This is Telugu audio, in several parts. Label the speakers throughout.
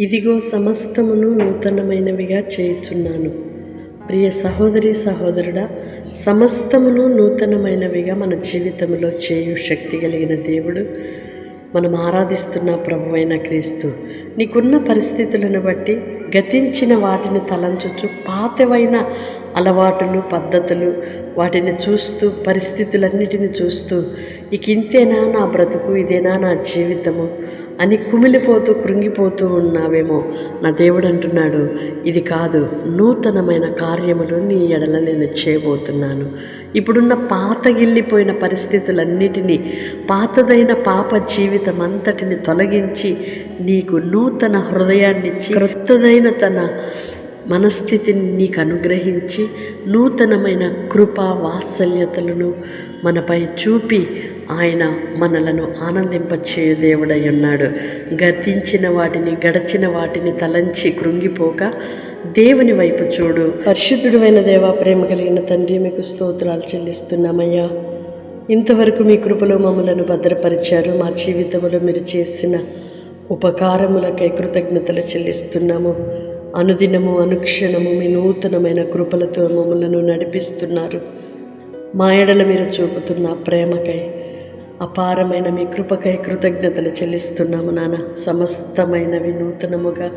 Speaker 1: ఇదిగో సమస్తమును నూతనమైనవిగా చేయుచున్నాను. ప్రియ సహోదరి సహోదరుడా, సమస్తమును నూతనమైనవిగా మన జీవితంలో చేయు శక్తి కలిగిన దేవుడు, మనం ఆరాధిస్తున్న ప్రభువైన క్రీస్తు. నీకున్న పరిస్థితులను బట్టి గతించిన వాటిని తలంచుచు పాతవైన అలవాటులు, పద్ధతులు వాటిని చూస్తూ, పరిస్థితులన్నిటిని చూస్తూ, ఇక ఇంతేనా నా బ్రతుకు, ఇదేనా నా జీవితము అని కుమిలిపోతూ కృంగిపోతూ ఉన్నావేమో. నా దేవుడు అంటున్నాడు, ఇది కాదు, నూతనమైన కార్యములు నీ ఎడల నేను చేయబోతున్నాను. ఇప్పుడున్న పాతగిల్లిపోయిన పరిస్థితులన్నిటినీ, పాతదైన పాప జీవితం అంతటిని తొలగించి నీకు నూతన హృదయాన్నిచ్చి క్రొత్తదైన తన మనస్థితిని నీకు అనుగ్రహించి నూతనమైన కృపా వాత్సల్యతలను మనపై చూపి ఆయన మనలను ఆనందింపచేయు దేవుడై ఉన్నాడు. గడిచిన వాటిని తలంచి కృంగిపోక దేవుని వైపు చూడు. పరిశుద్ధుడైన దేవా, ప్రేమ కలిగిన తండ్రి, మీకు స్తోత్రాలు చెల్లిస్తున్నామయ్యా. ఇంతవరకు మీ కృపలో మమ్మలను భద్రపరిచారు. మా జీవితంలో మీరు చేసిన ఉపకారములకై కృతజ్ఞతలు చెల్లిస్తున్నాము. అనుదినము అనుక్షణము మీ నూతనమైన కృపలతో మమ్మలను నడిపిస్తున్నారు. మా ఎడల మీరు చూపుతున్న ప్రేమకై, అపారమైన మీ కృపకై కృతజ్ఞతలు చెల్లిస్తున్నాము నాన్న. సమస్తమైనవి నూతనముగా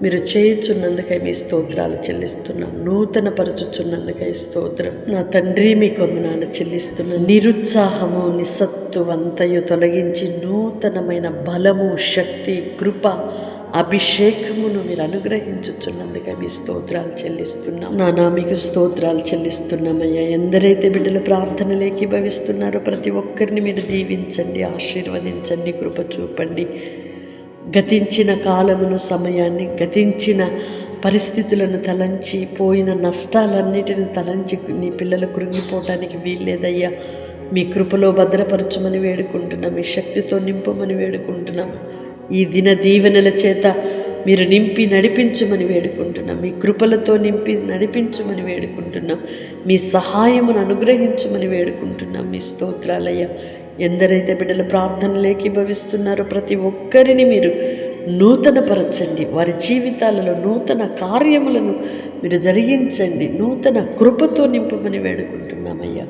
Speaker 1: మీరు చేయుచున్నందుకై మీ స్తోత్రాలు చెల్లిస్తున్నాం. నూతన పరచుచున్నందుకై స్తోత్రం. నా తండ్రి, మీ కొందనాలు చెల్లిస్తున్నాను. నిరుత్సాహము, నిస్సత్తువంతయు తొలగించి నూతనమైన బలము, శక్తి, కృప, అభిషేకమును మీరు అనుగ్రహించుచున్నందుకై మీ స్తోత్రాలు చెల్లిస్తున్నాం నానా. మీకు స్తోత్రాలు చెల్లిస్తున్నామయ్యా. ఎందరైతే బిడ్డలు ప్రార్థనలు ఏకీభవిస్తున్నారో ప్రతి ఒక్కరిని మీరు దీవించండి, ఆశీర్వదించండి, కృప చూపండి. గతించిన కాలమును, సమయాన్ని, గతించిన పరిస్థితులను తలంచి, పోయిన నష్టాలన్నిటిని తలంచి నీ పిల్లలు కృంగిపోవటానికి వీల్లేదయ్యా. మీ కృపలో భద్రపరచమని వేడుకుంటున్నాం. మీ శక్తితో నింపమని వేడుకుంటున్నాం. ఈ దిన దీవెనల చేత మీరు నింపి నడిపించమని వేడుకుంటున్నాం. మీ కృపలతో నింపి నడిపించమని వేడుకుంటున్నాం. మీ సహాయమును అనుగ్రహించమని వేడుకుంటున్నాం. మీ స్తోత్రాలయ్యా. ఎందరైతే బిడ్డల ప్రార్థనలు ఏకీభవిస్తున్నారో ప్రతి ఒక్కరిని మీరు నూతనపరచండి. వారి జీవితాలలో నూతన కార్యములను మీరు జరిగించండి. నూతన కృపతో నింపమని వేడుకుంటున్నామయ్యా.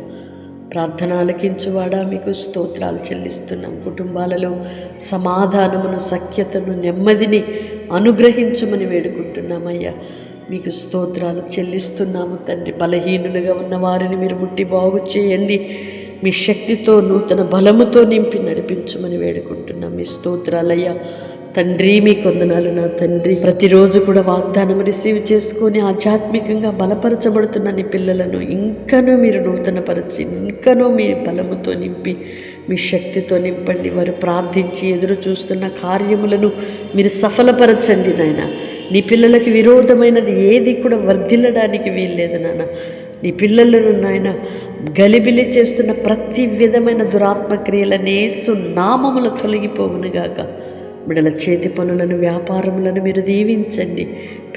Speaker 1: ప్రార్థన ఆలకించువాడా, మీకు స్తోత్రాలు చెల్లిస్తున్నాం. కుటుంబాలలో సమాధానమును, సఖ్యతను, నెమ్మదిని అనుగ్రహించమని వేడుకుంటున్నామయ్యా. మీకు స్తోత్రాలు చెల్లిస్తున్నాము తండ్రి. బలహీనులుగా ఉన్న వారిని మీరు ముట్టి బాగు చేయండి. మీ శక్తితో, నూతన బలముతో నింపి నడిపించమని వేడుకుంటున్నాం. మీ స్తోత్రాలయ్యా. తండ్రి, మీ కొందనాలు నా తండ్రి. ప్రతిరోజు కూడా వాగ్దానం రిసీవ్ చేసుకొని ఆధ్యాత్మికంగా బలపరచబడుతున్న నీ పిల్లలను ఇంకనూ మీరు నూతనపరిచి, ఇంకనూ మీ బలముతో నింపి, మీ శక్తితో నింపండి. వారు ప్రార్థించి ఎదురు చూస్తున్న కార్యములను మీరు సఫలపరచండి నాయన. నీ పిల్లలకి విరోధమైనది ఏది కూడా వర్ధిల్లడానికి వీల్లేదు నాన్న. నీ పిల్లలను నాయన గలిబిలి చేస్తున్న ప్రతి విధమైన దురాత్మక్రియలను యేసు నామముల తొలగిపోవునుగాక. బిడ్డల చేతి పనులను, వ్యాపారములను మీరు దీవించండి.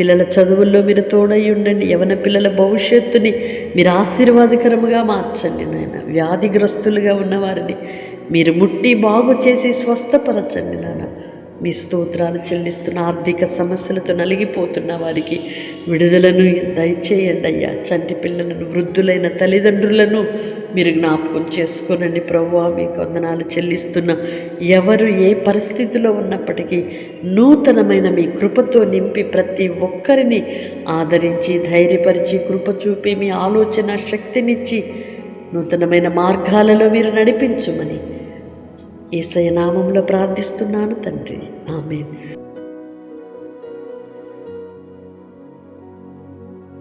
Speaker 1: పిల్లల చదువుల్లో మీరు తోడై ఉండండి. యవన పిల్లల భవిష్యత్తుని మీరు ఆశీర్వాదకరముగా మార్చండి నాయన. వ్యాధిగ్రస్తులుగా ఉన్నవారిని మీరు ముట్టి బాగు చేసి స్వస్థపరచండి నాన్న. మీ స్తోత్రాలు చెల్లిస్తున్న ఆర్థిక సమస్యలతో నలిగిపోతున్న వారికి విడుదలను దయచేయండి అయ్యా. చంటి పిల్లలను, వృద్ధులైన తల్లిదండ్రులను మీరు జ్ఞాపకం చేసుకోనండి ప్రభువా. మీకు వందనాలు చెల్లిస్తున్న ఎవరు ఏ పరిస్థితిలో ఉన్నప్పటికీ నూతనమైన మీ కృపతో నింపి ప్రతి ఒక్కరిని ఆదరించి, ధైర్యపరిచి, కృప చూపి, మీ ఆలోచన శక్తినిచ్చి నూతనమైన మార్గాలలో మీరు నడిపించుమని యేసయ్య నామములో ప్రార్థిస్తున్నాను తండ్రి. ఆమేన్.